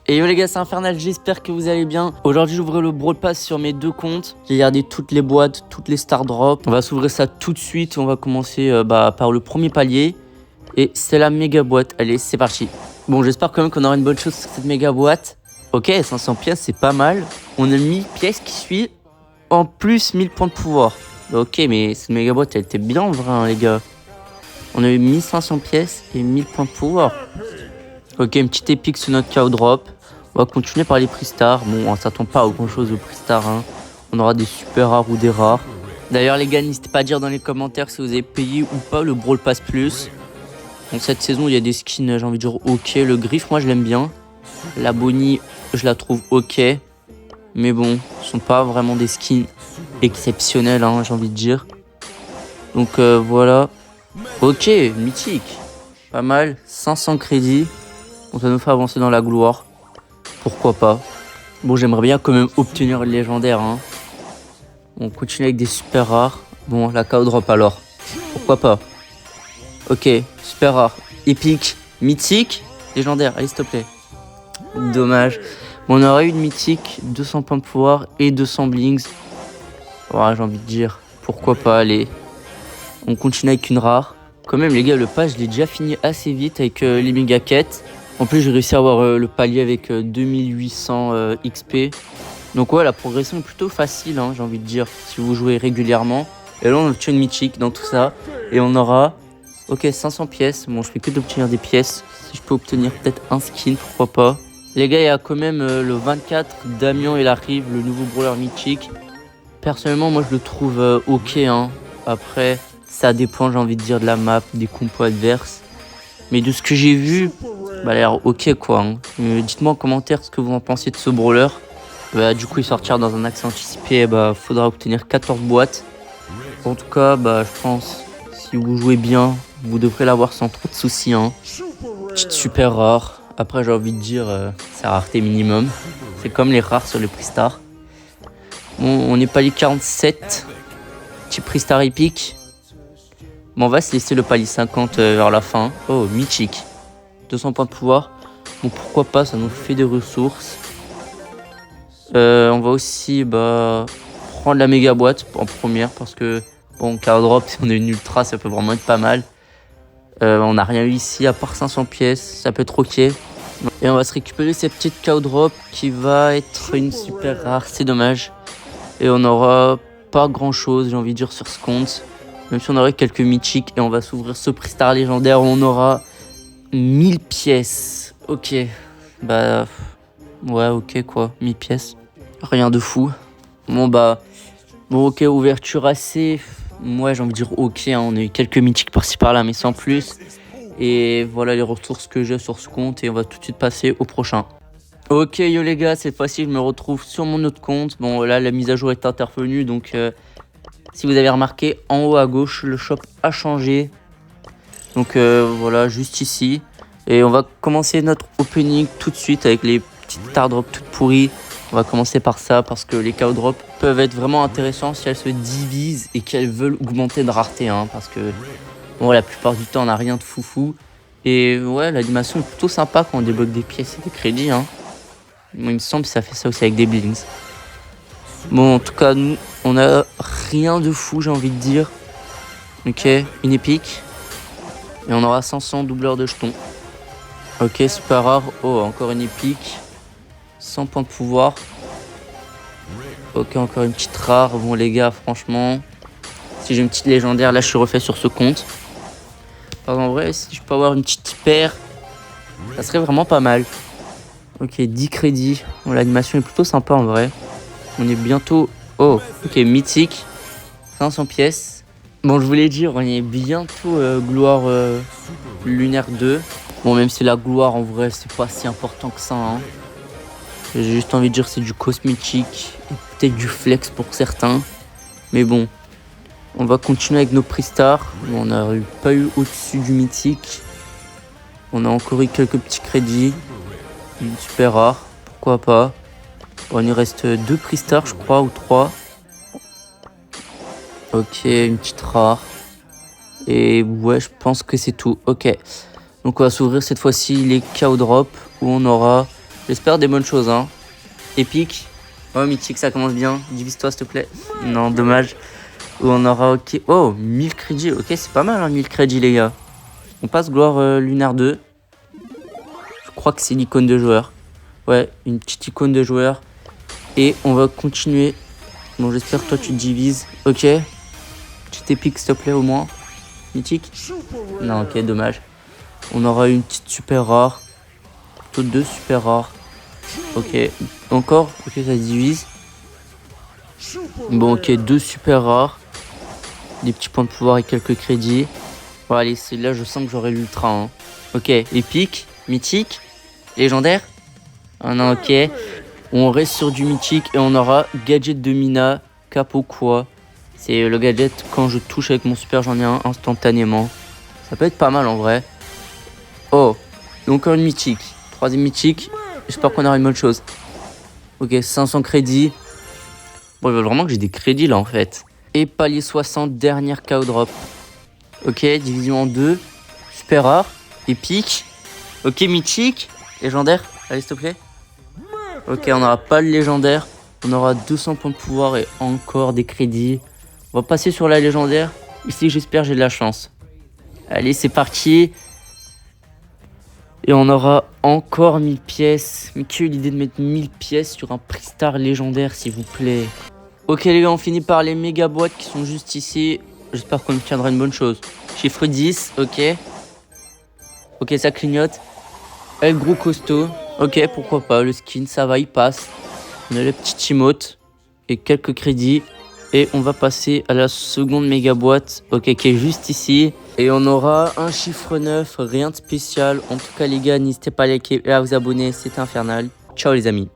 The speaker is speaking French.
Et yo les gars, c'est Infernal, j'espère que vous allez bien. Aujourd'hui j'ouvre le Brawl Pass sur mes deux comptes. J'ai gardé toutes les boîtes, toutes les Star Drops. On va s'ouvrir ça tout de suite. On va commencer par le premier palier. Et c'est la méga boîte. Allez, c'est parti. Bon, j'espère quand même qu'on aura une bonne chose sur cette méga boîte. Ok, 500 pièces, c'est pas mal. On a 1000 pièces qui suit. En plus 1000 points de pouvoir. Ok, mais cette méga boîte, elle était bien en vrai, hein, les gars. On a eu 1500 pièces et 1000 points de pouvoir. Ok, une petite épique sur notre cow drop. On va continuer par les prix stars. Bon, on s'attend pas à grand chose au prix star. Hein. On aura des super rares ou des rares. D'ailleurs, les gars, n'hésitez pas à dire dans les commentaires si vous avez payé ou pas le Brawl Pass Plus. Donc, cette saison, il y a des skins, j'ai envie de dire ok. Le Griff, moi, je l'aime bien. La Bonnie, je la trouve ok. Mais bon, ce sont pas vraiment des skins exceptionnels, hein, j'ai envie de dire. Donc, voilà. Ok, mythique. Pas mal. 500 crédits. Donc ça nous fait avancer dans la gloire. Pourquoi pas. Bon, j'aimerais bien quand même obtenir le légendaire. Hein. On continue avec des super rares. Bon, la cow drop alors. Pourquoi pas. Ok, super rare. Épique, mythique, légendaire. Allez, s'il te plaît. Dommage. Bon, on aurait eu une mythique, 200 points de pouvoir et 200 blings. Ouais, j'ai envie de dire. Pourquoi pas, allez. On continue avec une rare. Quand même, les gars, le pass, je l'ai déjà fini assez vite avec les méga quêtes. En plus, j'ai réussi à avoir le palier avec 2800 XP. Donc ouais, la progression est plutôt facile, hein, j'ai envie de dire, si vous jouez régulièrement. Et là, on obtient une mythique dans tout ça. Et on aura, ok, 500 pièces. Bon, je fais que d'obtenir des pièces. Si je peux obtenir peut-être un skin, pourquoi pas. Les gars, il y a quand même le 24, Damien, il arrive, le nouveau brawler mythique. Personnellement, moi, je le trouve ok. Hein. Après, ça dépend, j'ai envie de dire, de la map, des compos adverses. Mais de ce que j'ai vu, bah, a l'air ok quoi. Hein. Dites-moi en commentaire ce que vous en pensez de ce brawler. Bah, du coup, il sortira dans un accès anticipé. Bah, faudra obtenir 14 boîtes. En tout cas, bah, je pense, si vous jouez bien, vous devrez l'avoir sans trop de soucis. Hein. Petite super rare. Après, j'ai envie de dire, c'est rareté minimum. C'est comme les rares sur les prix star. Bon, on est palier 47. Petit prix star épique. Bon, on va se laisser le palier 50 vers la fin. Oh, mythique. 200 points de pouvoir. Bon, pourquoi pas, ça nous fait des ressources. On va aussi prendre la méga boîte en première parce que, bon, cow drop, si on est une ultra, ça peut vraiment être pas mal. On n'a rien eu ici à part 500 pièces, ça peut être ok. Et on va se récupérer cette petite cow drop qui va être une super rare, c'est dommage. Et on n'aura pas grand chose, j'ai envie de dire, sur ce compte. Même si on aurait quelques mythiques et on va s'ouvrir ce prix star légendaire où on aura 1000 pièces. Ok. Bah. Ouais, ok quoi. 1000 pièces. Rien de fou. Bon, ok, ouverture assez. Ouais, j'ai envie de dire ok. Hein, on a eu quelques mythiques par-ci par-là, mais sans plus. Et voilà les ressources que j'ai sur ce compte. Et on va tout de suite passer au prochain. Ok, yo les gars, cette fois-ci, je me retrouve sur mon autre compte. Bon, là, la mise à jour est intervenue. Donc, si vous avez remarqué, en haut à gauche, le shop a changé. Donc, voilà, juste ici. Et on va commencer notre opening tout de suite avec les petites star drops toutes pourries. On va commencer par ça parce que les cow drops peuvent être vraiment intéressants si elles se divisent et qu'elles veulent augmenter de rareté. Hein, parce que bon, la plupart du temps, on n'a rien de foufou. Et ouais, l'animation est plutôt sympa quand on débloque des pièces et des crédits. Hein. Moi, il me semble que ça fait ça aussi avec des blings. Bon, en tout cas, nous, on a rien de fou, j'ai envie de dire. Ok, une épique. Et on aura 500 doubleurs de jetons. Ok, super rare. Oh, encore une épique. 100 points de pouvoir. Ok, encore une petite rare. Bon, les gars, franchement, si j'ai une petite légendaire, là, je suis refait sur ce compte. En vrai, si je peux avoir une petite paire, ça serait vraiment pas mal. Ok, 10 crédits. Bon, l'animation est plutôt sympa, en vrai. On est bientôt... Oh, ok, mythique. 500 pièces. Bon, je voulais dire, on est bientôt gloire lunaire 2. Bon, même si la gloire, en vrai, c'est pas si important que ça. Hein. J'ai juste envie de dire c'est du cosmétique. Et peut-être du flex pour certains. Mais bon, on va continuer avec nos prix stars. Bon, on n'a pas eu au-dessus du mythique. On a encore eu quelques petits crédits. Une super rare, pourquoi pas. Bon, il nous reste 2 prix stars, je crois, ou 3. Ok, une petite rare. Et ouais, je pense que c'est tout. Ok. Donc on va s'ouvrir cette fois-ci les cow drop où on aura J'espère des bonnes choses, hein. Épique. Oh, mythique, ça commence bien. Divise-toi, s'il te plaît. Non, dommage. Où on aura, ok. Oh, 1000 crédits. Ok, c'est pas mal, hein, 1000 crédits, les gars. On passe gloire lunaire 2. Je crois que c'est l'icône de joueur. Ouais, une petite icône de joueur. Et on va continuer. Bon, j'espère que toi, tu te divises. Ok. Petite épique, s'il te plaît, au moins. Mythique. Non, ok, dommage. On aura une petite super rare. Plutôt 2 super rares. Ok. Encore. Ok, ça se divise. Bon, ok, 2 super rares. Des petits points de pouvoir et quelques crédits. Bon, allez, là, je sens que j'aurai l'ultra. Hein. Ok, épique, mythique, légendaire. Ah non, ok. On reste sur du mythique et on aura gadget de Mina, capot quoi. C'est le gadget, quand je touche avec mon super, j'en ai un instantanément. Ça peut être pas mal en vrai. Oh, et encore une mythique. 3e mythique. J'espère qu'on aura une bonne chose. Ok, 500 crédits. Bon, il veut vraiment que j'ai des crédits là en fait. Et palier 60, dernière KO drop. Ok, division en 2. Super rare. Épique. Ok, mythique. Légendaire. Allez, s'il te plaît. Ok, on n'aura pas le légendaire. On aura 200 points de pouvoir et encore des crédits. On va passer sur la légendaire. Ici, j'espère j'ai de la chance. Allez, c'est parti. Et on aura encore 1000 pièces. Mais qui a eu l'idée de mettre 1000 pièces sur un prix star légendaire, s'il vous plaît? Ok, les gars, on finit par les méga boîtes qui sont juste ici. J'espère qu'on obtiendra une bonne chose. Chiffre 10, ok. Ok, ça clignote. El gros costaud. Ok, pourquoi pas, le skin, ça va, il passe. On a le petit emote et quelques crédits. Et on va passer à la seconde méga boîte, ok, qui est juste ici. Et on aura un chiffre 9, rien de spécial. En tout cas, les gars, n'hésitez pas à liker et à vous abonner, c'était infernal. Ciao les amis.